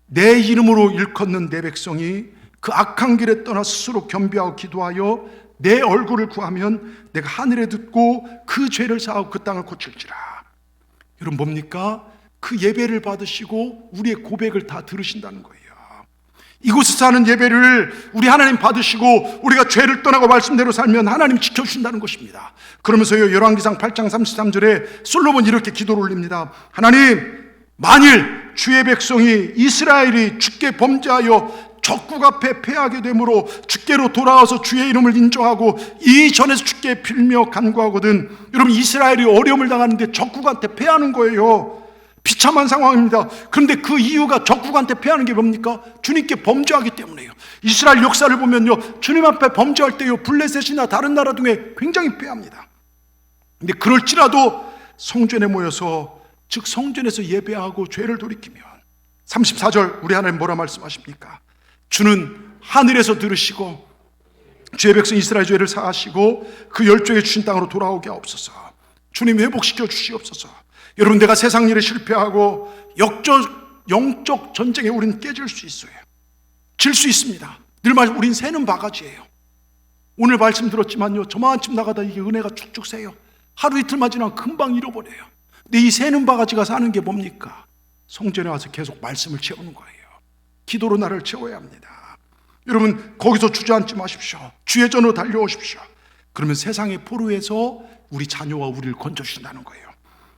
내 이름으로 일컫는 내 백성이 그 악한 길에 떠나 스스로 겸비하고 기도하여 내 얼굴을 구하면 내가 하늘에 듣고 그 죄를 사하고 그 땅을 고칠지라. 여러분, 뭡니까? 그 예배를 받으시고 우리의 고백을 다 들으신다는 거예요. 이곳에서 하는 예배를 우리 하나님 받으시고 우리가 죄를 떠나고 말씀대로 살면 하나님 지켜주신다는 것입니다. 그러면서요, 열왕기상 8장 33절에 솔로몬이 이렇게 기도를 올립니다. 하나님, 만일 주의 백성이 이스라엘이 주께 범죄하여 적국 앞에 패하게 되므로 주께로 돌아와서 주의 이름을 인정하고 이전에서 주께 빌며 간구하거든. 여러분, 이스라엘이 어려움을 당하는데 적국한테 패하는 거예요. 비참한 상황입니다. 그런데 그 이유가 적국한테 패하는 게 뭡니까? 주님께 범죄하기 때문에요. 이스라엘 역사를 보면요, 주님 앞에 범죄할 때요, 블레셋이나 다른 나라 등에 굉장히 패합니다. 근데 그럴지라도 성전에 모여서, 즉 성전에서 예배하고 죄를 돌이키면 34절 우리 하나님 뭐라 말씀하십니까? 주는 하늘에서 들으시고 주의 백성 이스라엘 죄를 사하시고 그 열조에 주신 땅으로 돌아오게 하옵소서. 주님, 회복시켜 주시옵소서. 여러분, 내가 세상 일에 실패하고 영적 전쟁에 우리는 깨질 수 있어요. 질 수 있습니다. 늘 우린 새는 바가지예요. 오늘 말씀 들었지만요, 저만큼 나가다 이게 은혜가 쭉쭉 새요. 하루 이틀만 지나면 금방 잃어버려요. 근데 이 새는 바가지가 사는 게 뭡니까? 성전에 와서 계속 말씀을 채우는 거예요. 기도로 나를 채워야 합니다. 여러분, 거기서 주저앉지 마십시오. 주의 전으로 달려오십시오. 그러면 세상의 포로에서 우리 자녀와 우리를 건져주신다는 거예요.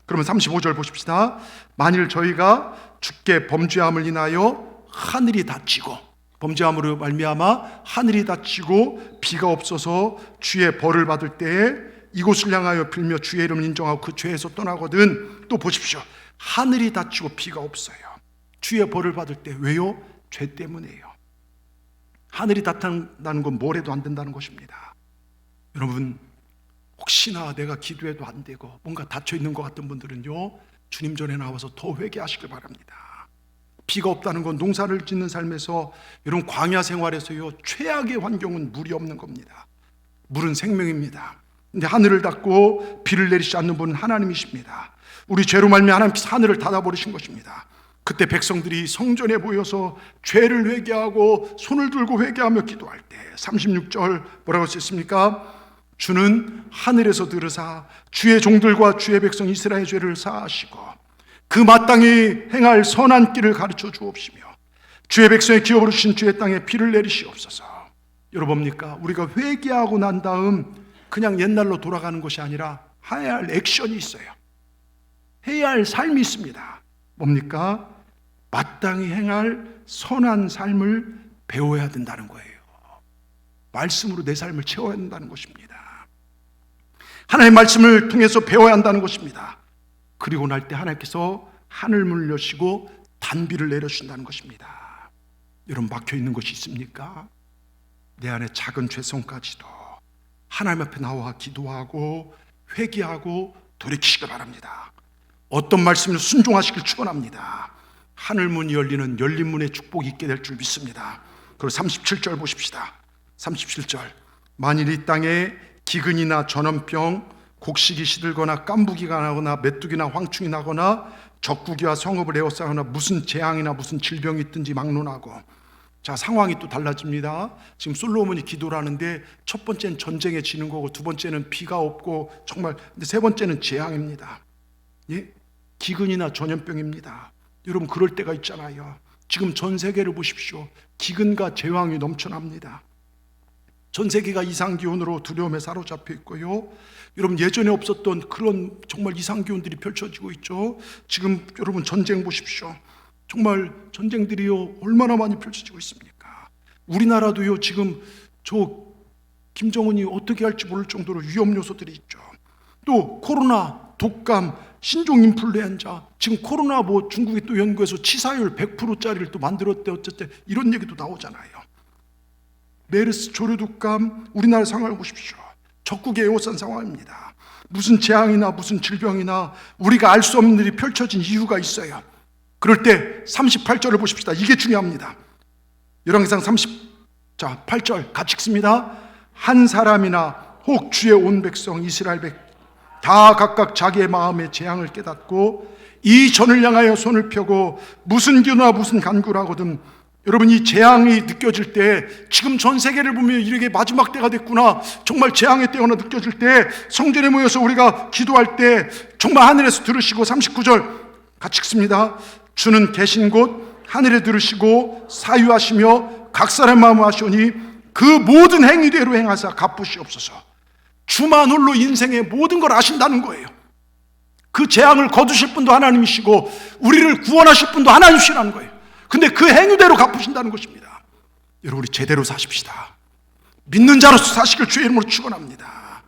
그러면 35절 보십시다. 만일 저희가 주께 범죄함을 인하여 하늘이 닫히고, 범죄함으로 말미암아 하늘이 닫히고 비가 없어서 주의 벌을 받을 때에 이곳을 향하여 빌며 주의 이름을 인정하고 그 죄에서 떠나거든. 또 보십시오. 하늘이 닫히고 비가 없어요. 주의 벌을 받을 때. 왜요? 죄 때문이에요. 하늘이 닫힌다는 건 뭘 해도 안 된다는 것입니다. 여러분, 혹시나 내가 기도해도 안 되고 뭔가 닫혀있는 것 같은 분들은요, 주님 전에 나와서 더 회개하시길 바랍니다. 비가 없다는 건 농사를 짓는 삶에서, 여러분, 광야 생활에서요, 최악의 환경은 물이 없는 겁니다. 물은 생명입니다. 근데 하늘을 닫고 비를 내리지 않는 분은 하나님이십니다. 우리 죄로 말미암아 하나님께서 하늘을 닫아버리신 것입니다. 그때 백성들이 성전에 모여서 죄를 회개하고 손을 들고 회개하며 기도할 때 36절 뭐라고 쓰셨습니까? 주는 하늘에서 들으사 주의 종들과 주의 백성 이스라엘 죄를 사하시고 그 마땅히 행할 선한 길을 가르쳐 주옵시며 주의 백성의 기업으로 주신 주의 땅에 비를 내리시옵소서. 여러분, 뭡니까? 우리가 회개하고 난 다음 그냥 옛날로 돌아가는 것이 아니라 해야 할 액션이 있어요. 해야 할 삶이 있습니다. 뭡니까? 마땅히 행할 선한 삶을 배워야 된다는 거예요. 말씀으로 내 삶을 채워야 한다는 것입니다. 하나님의 말씀을 통해서 배워야 한다는 것입니다. 그리고 날 때 하나님께서 하늘문을 여시고 단비를 내려주신다는 것입니다. 여러분, 막혀있는 것이 있습니까? 내 안에 작은 죄성까지도 하나님 앞에 나와 기도하고 회개하고 돌이키시기 바랍니다. 어떤 말씀을 순종하시길 축원합니다. 하늘문이 열리는 열린 문의 축복이 있게 될 줄 믿습니다. 그리고 37절 보십시다. 37절, 만일 이 땅에 기근이나 전염병, 곡식이 시들거나 깐부기가 나거나 메뚜기나 황충이 나거나 적국이와 성읍을 에워싸거나 무슨 재앙이나 무슨 질병이 있든지 막론하고. 자, 상황이 또 달라집니다. 지금 솔로몬이 기도를 하는데 첫 번째는 전쟁에 지는 거고, 두 번째는 비가 없고 정말, 근데 세 번째는 재앙입니다. 예? 기근이나 전염병입니다. 여러분, 그럴 때가 있잖아요. 지금 전 세계를 보십시오. 기근과 재앙이 넘쳐납니다. 전 세계가 이상기온으로 두려움에 사로잡혀 있고요. 여러분, 예전에 없었던 그런 정말 이상기온들이 펼쳐지고 있죠. 지금 여러분 전쟁 보십시오. 정말 전쟁들이요 얼마나 많이 펼쳐지고 있습니까? 우리나라도요 지금 저 김정은이 어떻게 할지 모를 정도로 위험 요소들이 있죠. 또 코로나, 독감, 신종 인플루엔자, 지금 코로나 뭐 중국이 또 연구해서 치사율 100%짜리를 또 만들었대 어쨌든 이런 얘기도 나오잖아요. 메르스, 조류독감, 우리나라 상황을 보십시오. 적국에 에워싼 상황입니다. 무슨 재앙이나 무슨 질병이나 우리가 알 수 없는 일이 펼쳐진 이유가 있어요. 그럴 때 38절을 보십시다. 이게 중요합니다. 열왕기상 8절 같이 읽습니다. 한 사람이나 혹 주의 온 백성 이스라엘 다 각각 자기의 마음의 재앙을 깨닫고 이 전을 향하여 손을 펴고 무슨 기나 무슨 간구를 하거든. 여러분, 이 재앙이 느껴질 때, 지금 전 세계를 보면 이렇게 마지막 때가 됐구나, 정말 재앙의 때가 느껴질 때 성전에 모여서 우리가 기도할 때 정말 하늘에서 들으시고, 39절 같이 읽습니다. 주는 계신 곳 하늘에 들으시고 사유하시며 각 사람 마음을 하시오니 그 모든 행위대로 행하사 갚으시옵소서. 주만 홀로 인생의 모든 걸 아신다는 거예요. 그 재앙을 거두실 분도 하나님이시고 우리를 구원하실 분도 하나님이시라는 거예요. 근데 그 행위대로 갚으신다는 것입니다. 여러분, 우리 제대로 사십시다. 믿는 자로서 사시길 주의 이름으로 축원합니다.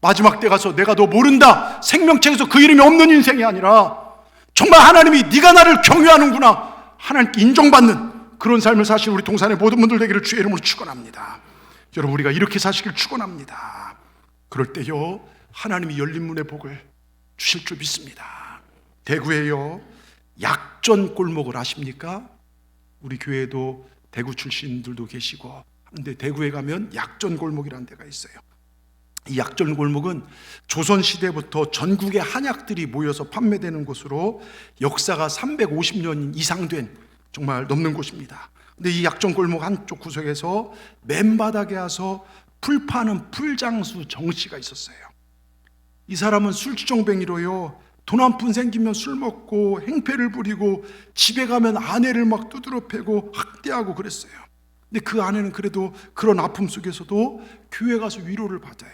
마지막 때 가서 내가 너 모른다, 생명책에서 그 이름이 없는 인생이 아니라 정말 하나님이 네가 나를 경외하는구나, 하나님께 인정받는 그런 삶을 사실 우리 동산의 모든 분들 되기를 주의 이름으로 축원합니다. 여러분, 우리가 이렇게 사시길 축원합니다. 그럴 때요 하나님이 열린 문의 복을 주실 줄 믿습니다. 대구에요 약전 골목을 아십니까? 우리 교회도 대구 출신들도 계시고 근데 대구에 가면 약전 골목이라는 데가 있어요. 이 약전 골목은 조선시대부터 전국의 한약들이 모여서 판매되는 곳으로 역사가 350년 이상 된 정말 넘는 곳입니다. 근데 이 약전 골목 한쪽 구석에서 맨바닥에 와서 풀 파는 풀장수 정씨가 있었어요. 이 사람은 술주정뱅이로요 돈 한 푼 생기면 술 먹고 행패를 부리고 집에 가면 아내를 막 두드러 패고 학대하고 그랬어요. 근데 그 아내는 그래도 그런 아픔 속에서도 교회 가서 위로를 받아요.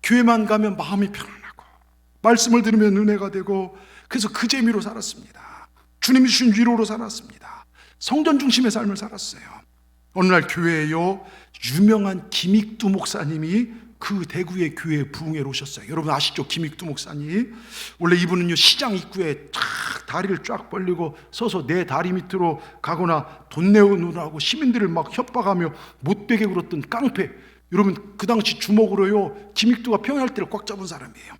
교회만 가면 마음이 편안하고 말씀을 들으면 은혜가 되고, 그래서 그 재미로 살았습니다. 주님이 주신 위로로 살았습니다. 성전 중심의 삶을 살았어요. 어느 날 교회에요 유명한 김익두 목사님이 그 대구의 교회에 부흥회로 오셨어요. 여러분 아시죠? 김익두 목사님. 원래 이분은요 시장 입구에 쫙 다리를 쫙 벌리고 서서 내 다리 밑으로 가거나 돈 내놓으라고 시민들을 막 협박하며 못되게 굴었던 깡패. 여러분 그 당시 주먹으로요 김익두가 평양할 때를 꽉 잡은 사람이에요.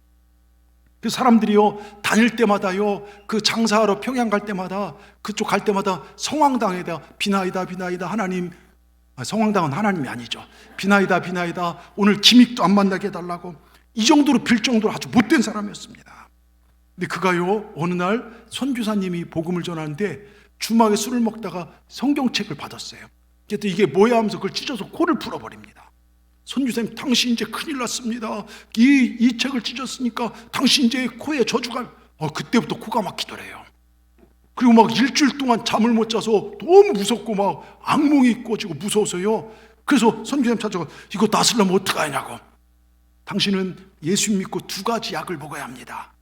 그 사람들이요 다닐 때마다요 그 장사하러 평양 갈 때마다 그쪽 갈 때마다 성황당에다 비나이다 하나님, 성황당은 하나님이 아니죠. 비나이다 오늘 김익두 안 만나게 해달라고 이 정도로 빌 정도로 아주 못된 사람이었습니다. 근데 그가요 어느 날 선교사님이 복음을 전하는데 주막에 술을 먹다가 성경책을 받았어요. 그래서 이게 뭐야 하면서 그걸 찢어서 코를 풀어버립니다. 선교사님, 당신 이제 큰일 났습니다. 이 책을 찢었으니까 당신 이제 코에 저주가. 그때부터 코가 막히더래요. 그리고 막 일주일 동안 잠을 못 자서 너무 무섭고 막 악몽이 꿔지고 무서워서요. 그래서 선교사님 찾아가 이거 낫으려면 어떡하냐고. 당신은 예수 믿고 두 가지 약을 먹어야 합니다.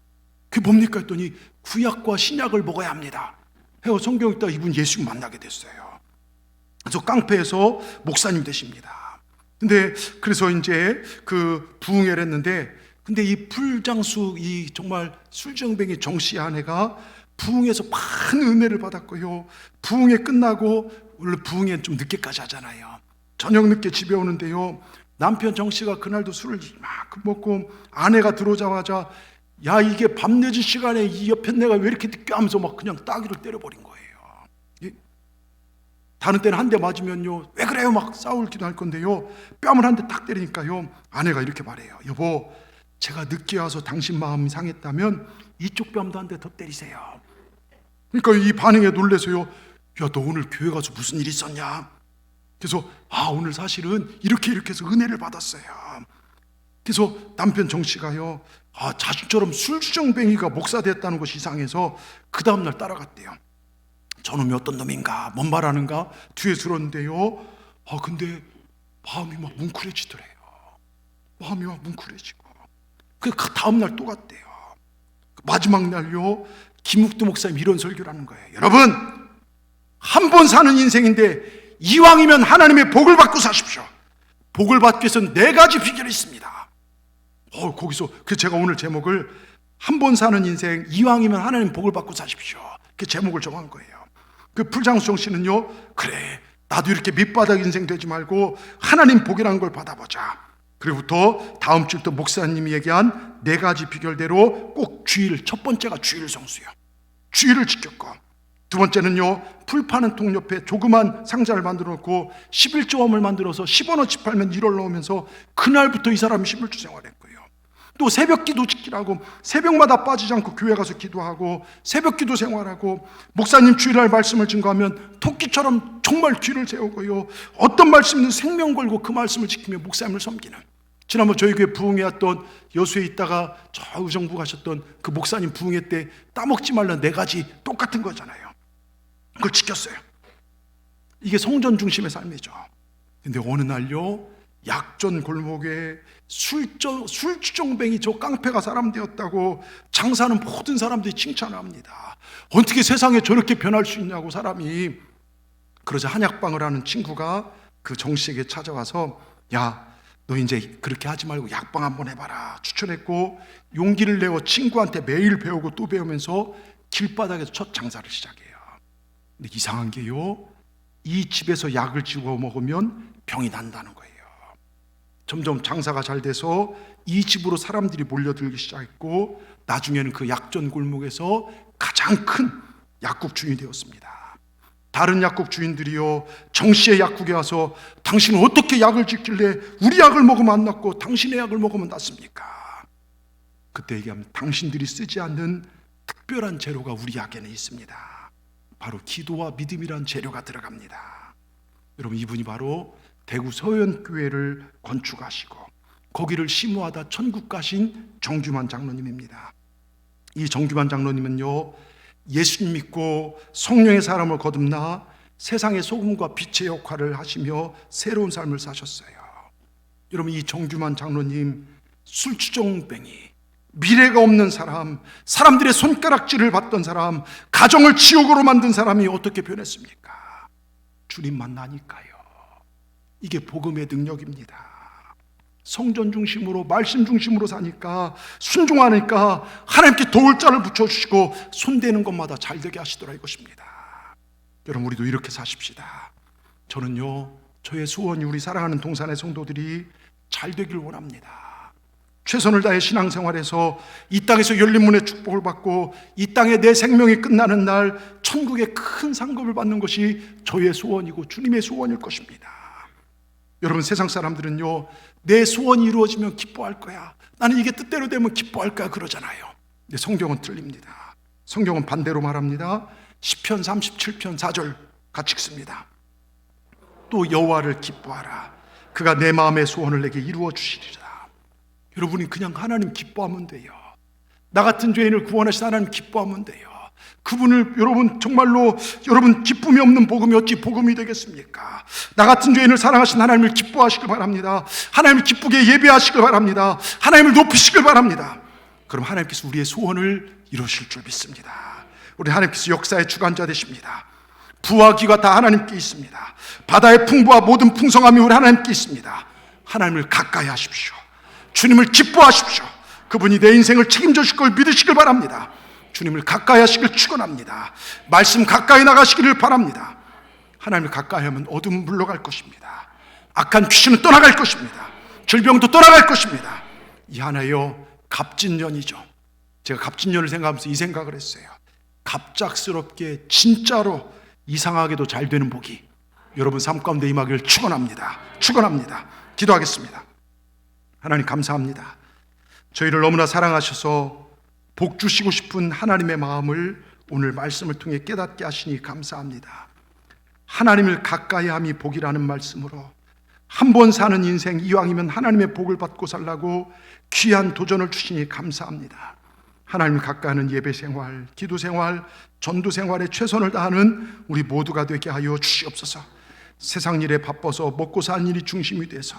그게 뭡니까 했더니 구약과 신약을 먹어야 합니다. 해서 성경 읽다가 이분 예수 만나게 됐어요. 그래서 깡패에서 목사님 되십니다. 근데 그래서 이제 그 부흥회를 했는데, 근데 이 불장수, 이 정말 술정뱅이 정씨 아내가 부흥회에서 많은 은혜를 받았고요. 부흥회 끝나고, 원래 부흥회는 좀 늦게까지 하잖아요. 저녁 늦게 집에 오는데요, 남편 정씨가 그날도 술을 막 먹고 아내가 들어오자마자 야, 이게 밤늦은 시간에 이 옆에 내가 왜 이렇게 늦게 하면서 막 그냥 따귀를 때려버린 거예요. 다른 때는 한 대 맞으면요, 왜 그래요? 막 싸울기도 할 건데요, 뺨을 한 대 딱 때리니까요, 아내가 이렇게 말해요. 여보, 제가 늦게 와서 당신 마음이 상했다면 이쪽 뺨도 한 대 더 때리세요. 그러니까 이 반응에 놀라서요, 야, 너 오늘 교회 가서 무슨 일 있었냐? 그래서 오늘 사실은 이렇게 해서 은혜를 받았어요. 그래서 남편 정씨가요, 자신처럼 술주정뱅이가 목사 됐다는 것이 이상해서 그 다음날 따라갔대요. 저놈이 어떤 놈인가, 뭔 말하는가 뒤에 들었는데요, 근데 마음이 막 뭉클해지더래요. 마음이 막 뭉클해지고, 그 다음날 또 갔대요. 마지막 날요, 김욱두 목사님 이런 설교를 하는 거예요. 여러분, 한 번 사는 인생인데 이왕이면 하나님의 복을 받고 사십시오. 복을 받기 위해서는 4가지 비결이 있습니다. 거기서 제가 오늘 제목을 한 번 사는 인생, 이왕이면 하나님 복을 받고 사십시오, 그 제목을 정한 거예요. 그 불장수정 씨는요, 그래, 나도 이렇게 밑바닥 인생 되지 말고 하나님 복이라는 걸 받아보자. 그리고부터 다음 주부터 목사님이 얘기한 4가지 비결대로 꼭 주일, 첫 번째가 주일 성수요, 주일을 지켰고, 두 번째는요, 풀 파는 통 옆에 조그만 상자를 만들어 놓고 11조함을 만들어서 10원어치 팔면 1월 넣으면서 그날부터 이 사람이 11조 생활했고요. 또 새벽 기도 지키라고 새벽마다 빠지지 않고 교회 가서 기도하고 새벽 기도 생활하고, 목사님 주일날 말씀을 증거하면 토끼처럼 정말 귀를 세우고요, 어떤 말씀은 생명 걸고 그 말씀을 지키며 목사님을 섬기는, 지난번 저희 교회 부흥회 왔던 여수에 있다가 저 의정부 가셨던 그 목사님 부흥회 때 따먹지 말라는 4가지 똑같은 거잖아요. 그걸 지켰어요. 이게 성전 중심의 삶이죠. 근데 어느 날요, 약전 골목에 술주정뱅이 저 깡패가 사람 되었다고 장사하는 모든 사람들이 칭찬을 합니다. 어떻게 세상에 저렇게 변할 수 있냐고 사람이. 그러자 한약방을 하는 친구가 그 정씨에게 찾아와서, 야, 너 이제 그렇게 하지 말고 약방 한번 해봐라 추천했고, 용기를 내어 친구한테 매일 배우고 또 배우면서 길바닥에서 첫 장사를 시작해요. 근데 이상한 게요, 이 집에서 약을 집어 먹으면 병이 난다는 거예요. 점점 장사가 잘 돼서 이 집으로 사람들이 몰려들기 시작했고, 나중에는 그 약전 골목에서 가장 큰 약국 주인이 되었습니다. 다른 약국 주인들이요, 정씨의 약국에 와서 당신은 어떻게 약을 짓길래 우리 약을 먹으면 안 낫고 당신의 약을 먹으면 낫습니까? 그때 얘기하면 당신들이 쓰지 않는 특별한 재료가 우리 약에는 있습니다. 바로 기도와 믿음이란 재료가 들어갑니다. 여러분, 이분이 바로 대구 서현교회를 건축하시고 거기를 심우하다 천국 가신 정규만 장로님입니다. 이 정규만 장로님은요, 예수님 믿고 성령의 사람을 거듭나 세상의 소금과 빛의 역할을 하시며 새로운 삶을 사셨어요. 여러분, 이 정규만 장로님, 술주정뱅이, 미래가 없는 사람, 사람들의 손가락질을 받던 사람, 가정을 지옥으로 만든 사람이 어떻게 변했습니까? 주님 만나니까요. 이게 복음의 능력입니다. 성전 중심으로, 말씀 중심으로 사니까, 순종하니까 하나님께 도울 자를 붙여주시고 손대는 것마다 잘 되게 하시더라, 이것입니다. 여러분, 우리도 이렇게 사십시다. 저는요, 저의 소원이 우리 사랑하는 동산의 성도들이 잘 되길 원합니다. 최선을 다해 신앙생활에서 이 땅에서 열린 문의 축복을 받고 이 땅에 내 생명이 끝나는 날 천국의 큰 상급을 받는 것이 저의 소원이고 주님의 소원일 것입니다. 여러분, 세상 사람들은요, 내 소원이 이루어지면 기뻐할 거야, 나는 이게 뜻대로 되면 기뻐할 거야 그러잖아요. 근데 성경은 틀립니다. 성경은 반대로 말합니다. 시편 37편 4절 같이 읽습니다. 또 여호와를 기뻐하라, 그가 내 마음의 소원을 내게 이루어 주시리라. 여러분이 그냥 하나님 기뻐하면 돼요. 나 같은 죄인을 구원하신 하나님 기뻐하면 돼요. 그분을 여러분 정말로 여러분 기쁨이 없는 복음이 어찌 복음이 되겠습니까? 나 같은 죄인을 사랑하신 하나님을 기뻐하시길 바랍니다. 하나님을 기쁘게 예배하시길 바랍니다. 하나님을 높이시길 바랍니다. 그럼 하나님께서 우리의 소원을 이루실 줄 믿습니다. 우리 하나님께서 역사의 주관자 되십니다. 부와 기가 다 하나님께 있습니다. 바다의 풍부와 모든 풍성함이 우리 하나님께 있습니다. 하나님을 가까이 하십시오. 주님을 기뻐하십시오. 그분이 내 인생을 책임져 주실 걸 믿으시길 바랍니다. 주님을 가까이 하시길 축원합니다. 말씀 가까이 나가시기를 바랍니다. 하나님을 가까이 하면 어둠은 물러갈 것입니다. 악한 귀신은 떠나갈 것입니다. 질병도 떠나갈 것입니다. 이 하나요 갑진년이죠. 제가 갑진년을 생각하면서 이 생각을 했어요. 갑작스럽게 진짜로 이상하게도 잘 되는 복이 여러분 삶 가운데 임하기를 축원합니다. 축원합니다. 기도하겠습니다. 하나님 감사합니다. 저희를 너무나 사랑하셔서 복 주시고 싶은 하나님의 마음을 오늘 말씀을 통해 깨닫게 하시니 감사합니다. 하나님을 가까이 함이 복이라는 말씀으로 한 번 사는 인생 이왕이면 하나님의 복을 받고 살라고 귀한 도전을 주시니 감사합니다. 하나님을 가까이 하는 예배 생활, 기도 생활, 전도 생활에 최선을 다하는 우리 모두가 되게 하여 주시옵소서. 세상 일에 바빠서 먹고 사는 일이 중심이 돼서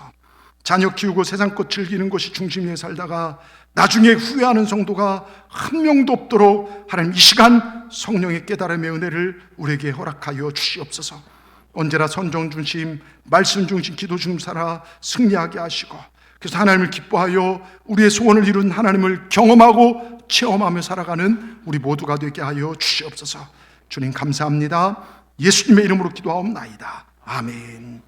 자녀 키우고 세상 것 즐기는 것이 중심에 살다가 나중에 후회하는 성도가 한 명도 없도록 하나님 이 시간 성령의 깨달음의 은혜를 우리에게 허락하여 주시옵소서. 언제나 선정 중심, 말씀 중심, 기도 중심 살아 승리하게 하시고, 그래서 하나님을 기뻐하여 우리의 소원을 이룬 하나님을 경험하고 체험하며 살아가는 우리 모두가 되게 하여 주시옵소서. 주님 감사합니다. 예수님의 이름으로 기도하옵나이다. 아멘.